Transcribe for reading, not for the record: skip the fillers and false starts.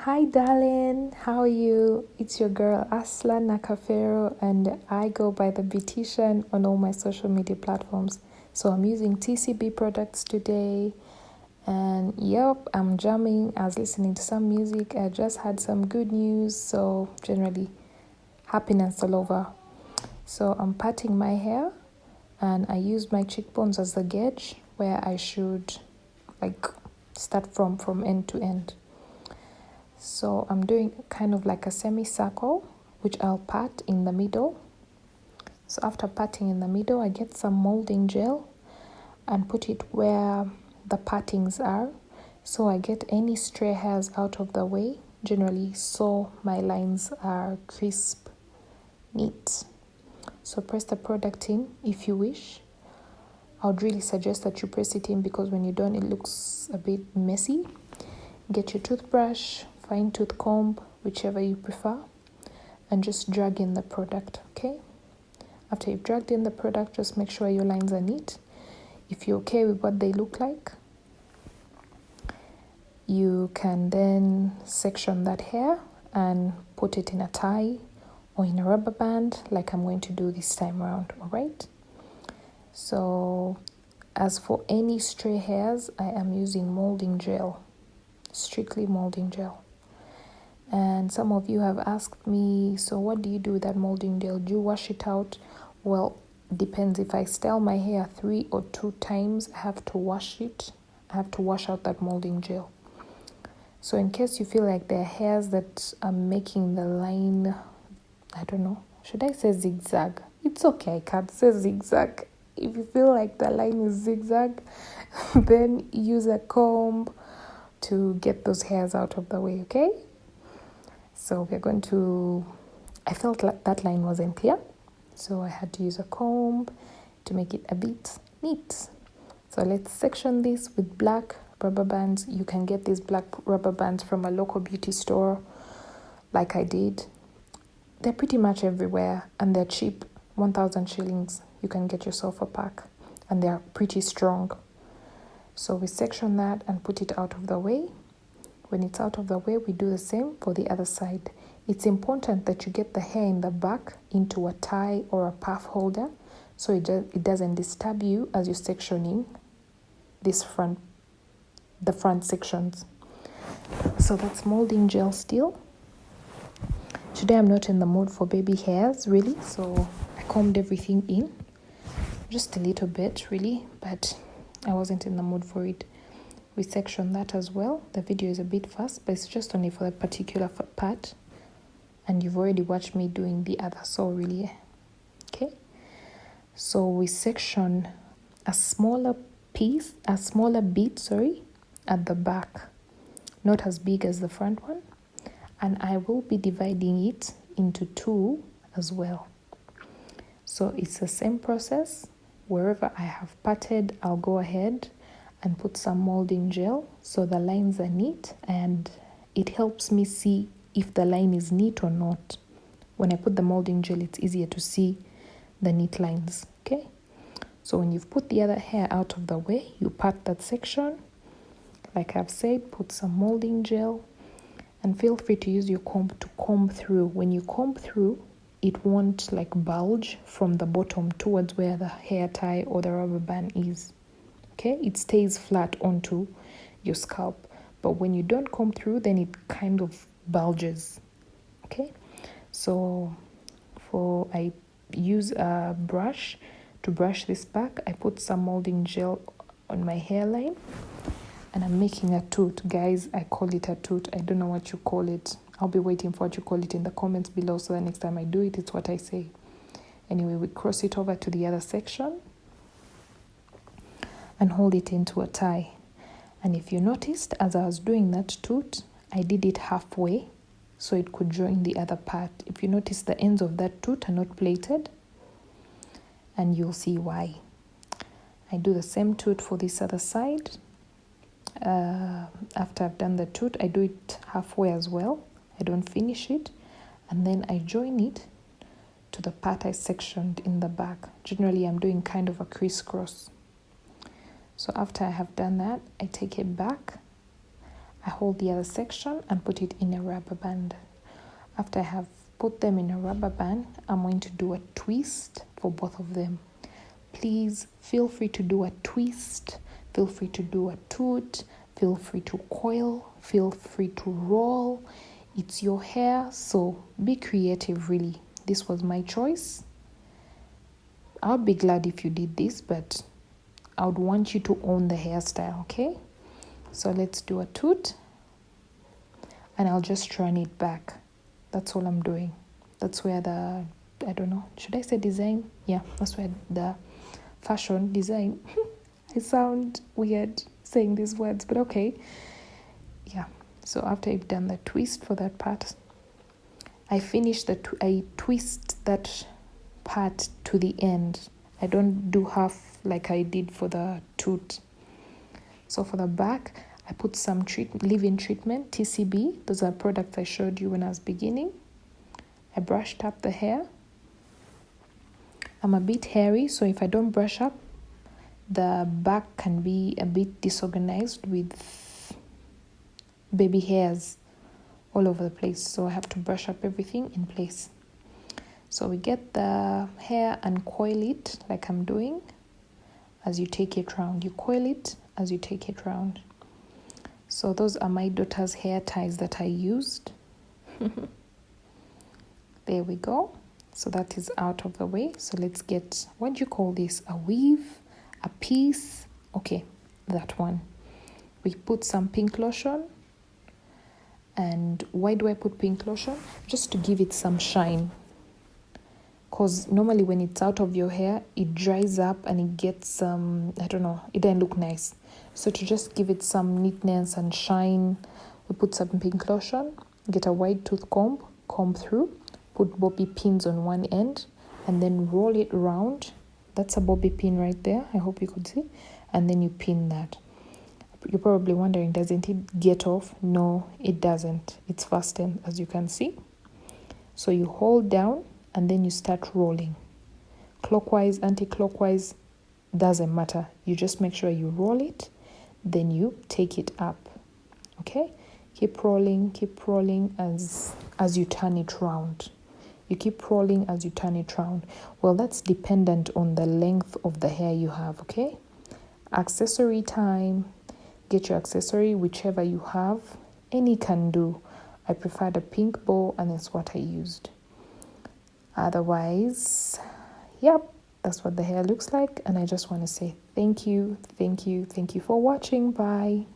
Hi, darling. How are you? It's your girl Asla Nakafero, and I go by the Beautician on all my social media platforms. So I'm using TCB products today, and yep, I'm jamming. I was listening to some music. I just had some good news, so generally, happiness all over. So I'm parting my hair, and I use my cheekbones as the gauge where I should like start from end to end. So I'm doing kind of like a semicircle, which I'll pat in the middle. So after patting in the middle, I get some molding gel and put it where the partings are. So I get any stray hairs out of the way, generally, so my lines are crisp, neat. So press the product in if you wish. I would really suggest that you press it in because when you're done, it looks a bit messy. Get your toothbrush, fine tooth comb, whichever you prefer, and just drag in the product, okay? After you've dragged in the product, just make sure your lines are neat. If you're okay with what they look like, you can then section that hair and put it in a tie or in a rubber band like I'm going to do this time around, all right? So as for any stray hairs, I am using molding gel, strictly molding gel. And some of you have asked me, so what do you do with that molding gel? Do you wash it out? Well, depends. If I style my hair 3 or 2 times, I have to wash it. I have to wash out that molding gel. So in case you feel like there are hairs that are making the line, I don't know, should I say zigzag? It's okay, I can't say zigzag. If you feel like the line is zigzag, then use a comb to get those hairs out of the way, okay? So we're going to, I felt like that line wasn't clear, so I had to use a comb to make it a bit neat. So let's section this with black rubber bands. You can get these black rubber bands from a local beauty store like I did. They're pretty much everywhere and they're cheap, 1,000 shillings. You can get yourself a pack and they're pretty strong. So we section that and put it out of the way. When it's out of the way, we do the same for the other side. It's important that you get the hair in the back into a tie or a puff holder so it doesn't disturb you as you're sectioning the front sections. So that's molding gel still. Today I'm not in the mood for baby hairs really, so I combed everything in just a little bit really, but I wasn't in the mood for it. We section that as well. The video is a bit fast, but it's just only for a particular part. And you've already watched me doing the other, so really, okay? So we section a smaller bit, at the back. Not as big as the front one. And I will be dividing it into 2 as well. So it's the same process. Wherever I have parted, I'll go ahead and put some molding gel so the lines are neat and it helps me see if the line is neat or not. When I put the molding gel, it's easier to see the neat lines, okay? So when you've put the other hair out of the way, you part that section. Like I've said, put some molding gel and feel free to use your comb to comb through. When you comb through, it won't like bulge from the bottom towards where the hair tie or the rubber band is. Okay, it stays flat onto your scalp, but when you don't comb through, then it kind of bulges. Okay, so I use a brush to brush this back. I put some molding gel on my hairline and I'm making a toot. Guys, I call it a toot. I don't know what you call it. I'll be waiting for what you call it in the comments below so the next time I do it, it's what I say. Anyway, we cross it over to the other section and hold it into a tie. And if you noticed, as I was doing that toot, I did it halfway so it could join the other part. If you notice, the ends of that toot are not plated, and you'll see why. I do the same toot for this other side. After I've done the toot, I do it halfway as well. I don't finish it, and then I join it to the part I sectioned in the back. Generally, I'm doing kind of a crisscross. So after I have done that, I take it back I hold the other section and put it in a rubber band. After I have put them in a rubber band, I'm going to do a twist for both of them. Please feel free to do a twist, feel free to do a toot, feel free to coil, feel free to roll. It's your hair, so be creative really. This was my choice. I would be glad if you did this, but I would want you to own the hairstyle, okay? So let's do a toot, and I'll just run it back. That's all I'm doing. That's where the, I don't know, should I say design? Yeah, that's where the fashion design. I sound weird saying these words, but okay. Yeah, so after I've done the twist for that part, I finish I twist that part to the end. I don't do half like I did for the toot. So for the back, I put some leave-in treatment, TCB. Those are products I showed you when I was beginning. I brushed up the hair. I'm a bit hairy, so if I don't brush up, the back can be a bit disorganized with baby hairs all over the place. So I have to brush up everything in place. So we get the hair and coil it like I'm doing as you take it round. You coil it as you take it round. So those are my daughter's hair ties that I used. There we go. So that is out of the way. So let's get, what do you call this? A weave, a piece. Okay, that one. We put some pink lotion. And why do I put pink lotion? Just to give it some shine. Because normally when it's out of your hair, it dries up and it gets, I don't know, it doesn't look nice. So to just give it some neatness and shine, we put some pink lotion, get a wide tooth comb through, put bobby pins on one end, and then roll it around. That's a bobby pin right there. I hope you could see. And then you pin that. You're probably wondering, doesn't it get off? No, it doesn't. It's fastened, as you can see. So you hold down and then you start rolling. Clockwise, anti-clockwise, doesn't matter. You just make sure you roll it, then you take it up. Okay? Keep rolling as you turn it round. You keep rolling as you turn it round. Well, that's dependent on the length of the hair you have, okay? Accessory time. Get your accessory, whichever you have. Any can do. I prefer the pink bow, and that's what I used. Otherwise, yep, that's what the hair looks like. And I just want to say thank you for watching. Bye.